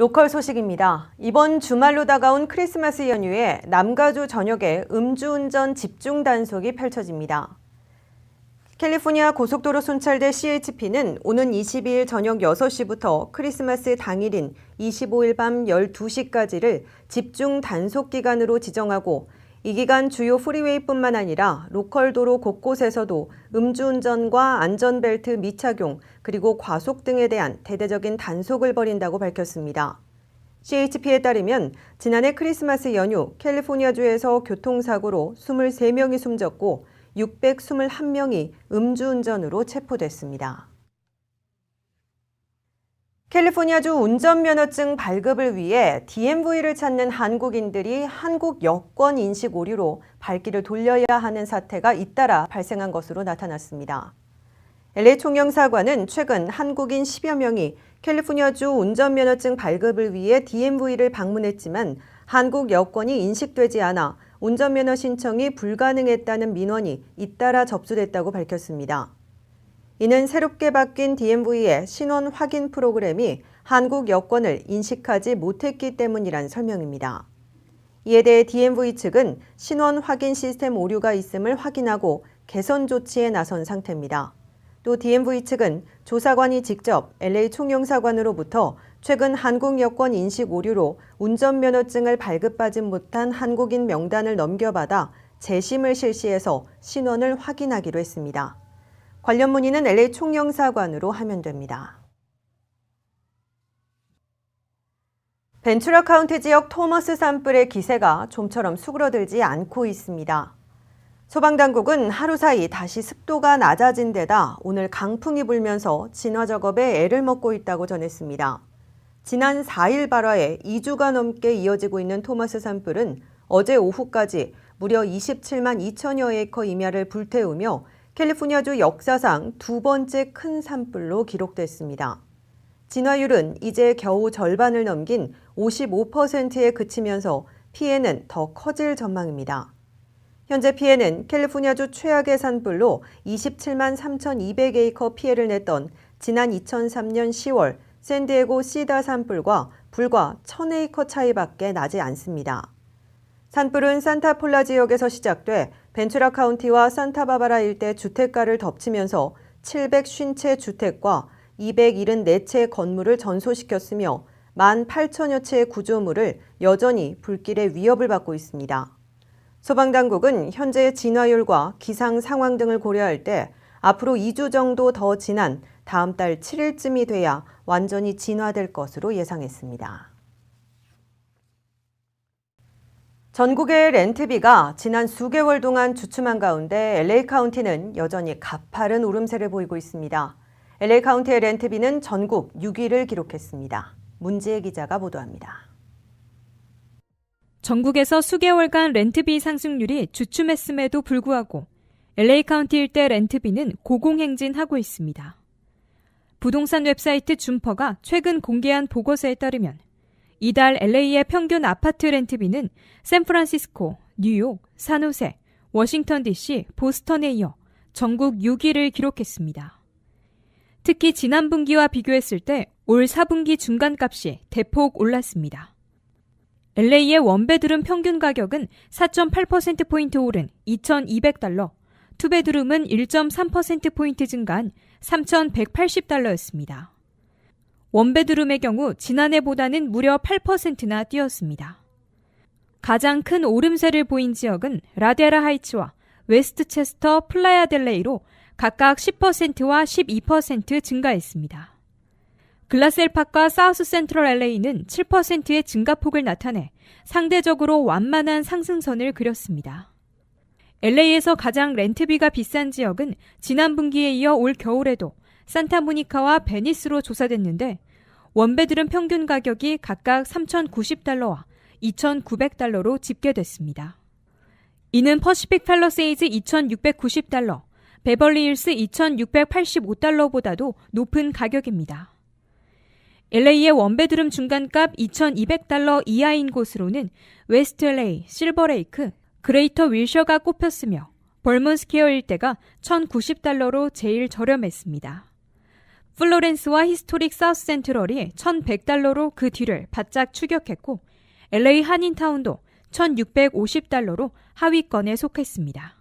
로컬 소식입니다. 이번 주말로 다가온 크리스마스 연휴에 남가주 전역에 음주운전 집중 단속이 펼쳐집니다. 캘리포니아 고속도로 순찰대 CHP는 오는 22일 저녁 6시부터 크리스마스 당일인 25일 밤 12시까지를 집중 단속 기간으로 지정하고 이 기간 주요 프리웨이뿐만 아니라 로컬 도로 곳곳에서도 음주운전과 안전벨트 미착용 그리고 과속 등에 대한 대대적인 단속을 벌인다고 밝혔습니다. CHP에 따르면 지난해 크리스마스 연휴 캘리포니아주에서 교통사고로 23명이 숨졌고 621명이 음주운전으로 체포됐습니다. 캘리포니아주 운전면허증 발급을 위해 DMV를 찾는 한국인들이 한국 여권 인식 오류로 발길을 돌려야 하는 사태가 잇따라 발생한 것으로 나타났습니다. LA 총영사관은 최근 한국인 10여 명이 캘리포니아주 운전면허증 발급을 위해 DMV를 방문했지만 한국 여권이 인식되지 않아 운전면허 신청이 불가능했다는 민원이 잇따라 접수됐다고 밝혔습니다. 이는 새롭게 바뀐 DMV의 신원 확인 프로그램이 한국 여권을 인식하지 못했기 때문이란 설명입니다. 이에 대해 DMV 측은 신원 확인 시스템 오류가 있음을 확인하고 개선 조치에 나선 상태입니다. 또 DMV 측은 조사관이 직접 LA 총영사관으로부터 최근 한국 여권 인식 오류로 운전면허증을 발급받지 못한 한국인 명단을 넘겨받아 재심을 실시해서 신원을 확인하기로 했습니다. 관련 문의는 LA 총영사관으로 하면 됩니다. 벤투라 카운티 지역 토머스 산불의 기세가 좀처럼 수그러들지 않고 있습니다. 소방당국은 하루 사이 다시 습도가 낮아진 데다 오늘 강풍이 불면서 진화 작업에 애를 먹고 있다고 전했습니다. 지난 4일 발화에 2주가 넘게 이어지고 있는 토머스 산불은 어제 오후까지 무려 27만 2천여 에이커 임야를 불태우며 캘리포니아주 역사상 두 번째 큰 산불로 기록됐습니다. 진화율은 이제 겨우 절반을 넘긴 55%에 그치면서 피해는 더 커질 전망입니다. 현재 피해는 캘리포니아주 최악의 산불로 27만 3,200에이커 피해를 냈던 지난 2003년 10월 샌디에고 시다 산불과 불과 1,000에이커 차이밖에 나지 않습니다. 산불은 산타폴라 지역에서 시작돼 벤투라 카운티와 산타바바라 일대 주택가를 덮치면서 750채 주택과 274채 건물을 전소시켰으며 18,000여 채의 구조물을 여전히 불길의 위협을 받고 있습니다. 소방당국은 현재의 진화율과 기상 상황 등을 고려할 때 앞으로 2주 정도 더 지난 다음 달 7일쯤이 돼야 완전히 진화될 것으로 예상했습니다. 전국의 렌트비가 지난 수개월 동안 주춤한 가운데 LA 카운티는 여전히 가파른 오름세를 보이고 있습니다. LA 카운티의 렌트비는 전국 6위를 기록했습니다. 문지혜 기자가 보도합니다. 전국에서 수개월간 렌트비 상승률이 주춤했음에도 불구하고 LA 카운티 일대 렌트비는 고공행진하고 있습니다. 부동산 웹사이트 줌퍼가 최근 공개한 보고서에 따르면 이달 LA의 평균 아파트 렌트비는 샌프란시스코, 뉴욕, 산호세, 워싱턴 DC, 보스턴에 이어 전국 6위를 기록했습니다. 특히 지난 분기와 비교했을 때 올 4분기 중간값이 대폭 올랐습니다. LA의 원베드룸 평균 가격은 4.8%포인트 오른 $2,200, 투베드룸은 1.3%포인트 증가한 $3,180였습니다. 원베드룸의 경우 지난해보다는 무려 8%나 뛰었습니다. 가장 큰 오름세를 보인 지역은 라데라 하이츠와 웨스트체스터 플라야델레이로 각각 10%와 12% 증가했습니다. 글라셀팍과 사우스 센트럴 LA는 7%의 증가폭을 나타내 상대적으로 완만한 상승선을 그렸습니다. LA에서 가장 렌트비가 비싼 지역은 지난 분기에 이어 올 겨울에도 산타모니카와 베니스로 조사됐는데 원베드룸 평균 가격이 각각 $3,090와 $2,900로 집계됐습니다. 이는 퍼시픽 팰러세이즈 $2,690, 베벌리힐스 $2,685보다도 높은 가격입니다. LA의 원베드룸 중간값 $2,200 이하인 곳으로는 웨스트 LA, 실버레이크, 그레이터 윌셔가 꼽혔으며 벌먼스퀘어 일대가 $1,090로 제일 저렴했습니다. 플로렌스와 히스토릭 사우스 센트럴이 $1,100로 그 뒤를 바짝 추격했고 LA 한인타운도 $1,650로 하위권에 속했습니다.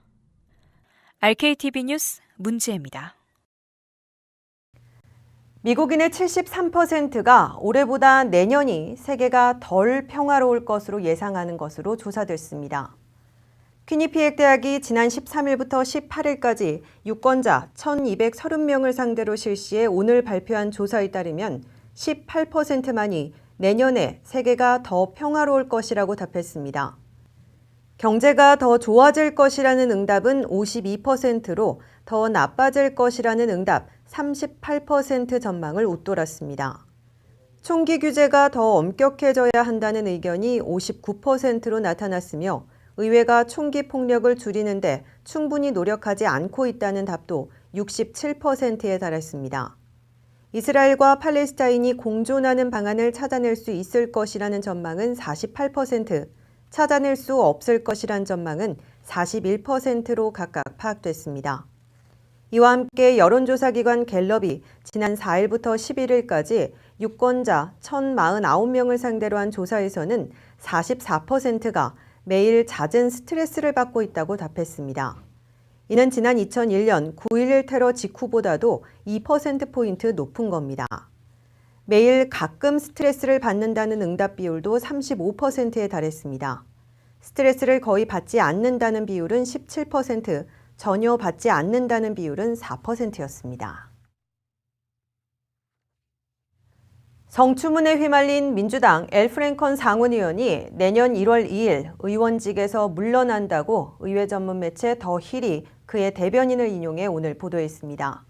RKTV 뉴스 문지혜입니다. 미국인의 73%가 올해보다 내년이 세계가 덜 평화로울 것으로 예상하는 것으로 조사됐습니다. 퀴니피액 대학이 지난 13일부터 18일까지 유권자 1,230명을 상대로 실시해 오늘 발표한 조사에 따르면 18%만이 내년에 세계가 더 평화로울 것이라고 답했습니다. 경제가 더 좋아질 것이라는 응답은 52%로 더 나빠질 것이라는 응답 38% 전망을 웃돌았습니다. 총기 규제가 더 엄격해져야 한다는 의견이 59%로 나타났으며 의회가 총기 폭력을 줄이는데 충분히 노력하지 않고 있다는 답도 67%에 달했습니다. 이스라엘과 팔레스타인이 공존하는 방안을 찾아낼 수 있을 것이라는 전망은 48%, 찾아낼 수 없을 것이란 전망은 41%로 각각 파악됐습니다. 이와 함께 여론조사기관 갤럽이 지난 4일부터 11일까지 유권자 1,049명을 상대로 한 조사에서는 44%가 매일 잦은 스트레스를 받고 있다고 답했습니다. 이는 지난 2001년 9.11 테러 직후보다도 2%포인트 높은 겁니다. 매일 가끔 스트레스를 받는다는 응답 비율도 35%에 달했습니다. 스트레스를 거의 받지 않는다는 비율은 17%, 전혀 받지 않는다는 비율은 4%였습니다. 성추문에 휘말린 민주당 엘 프랭컨 상원의원이 내년 1월 2일 의원직에서 물러난다고 의회 전문 매체 더 힐이 그의 대변인을 인용해 오늘 보도했습니다.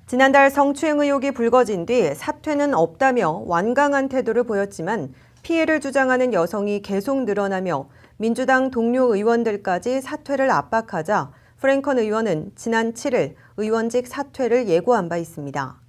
지난달 성추행 의혹이 불거진 뒤 사퇴는 없다며 완강한 태도를 보였지만 피해를 주장하는 여성이 계속 늘어나며 민주당 동료 의원들까지 사퇴를 압박하자 프랭컨 의원은 지난 7일 의원직 사퇴를 예고한 바 있습니다.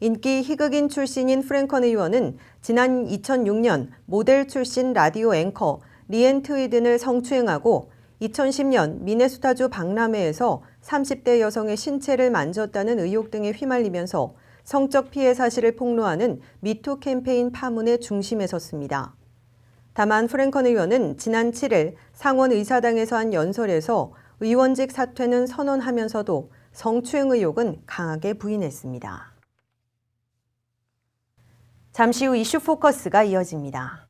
인기 희극인 출신인 프랭컨 의원은 지난 2006년 모델 출신 라디오 앵커 리앤 트위든을 성추행하고 2010년 미네소타주 박람회에서 30대 여성의 신체를 만졌다는 의혹 등에 휘말리면서 성적 피해 사실을 폭로하는 미투 캠페인 파문의 중심에 섰습니다. 다만 프랭컨 의원은 지난 7일 상원 의사당에서 한 연설에서 의원직 사퇴는 선언하면서도 성추행 의혹은 강하게 부인했습니다. 잠시 후 이슈 포커스가 이어집니다.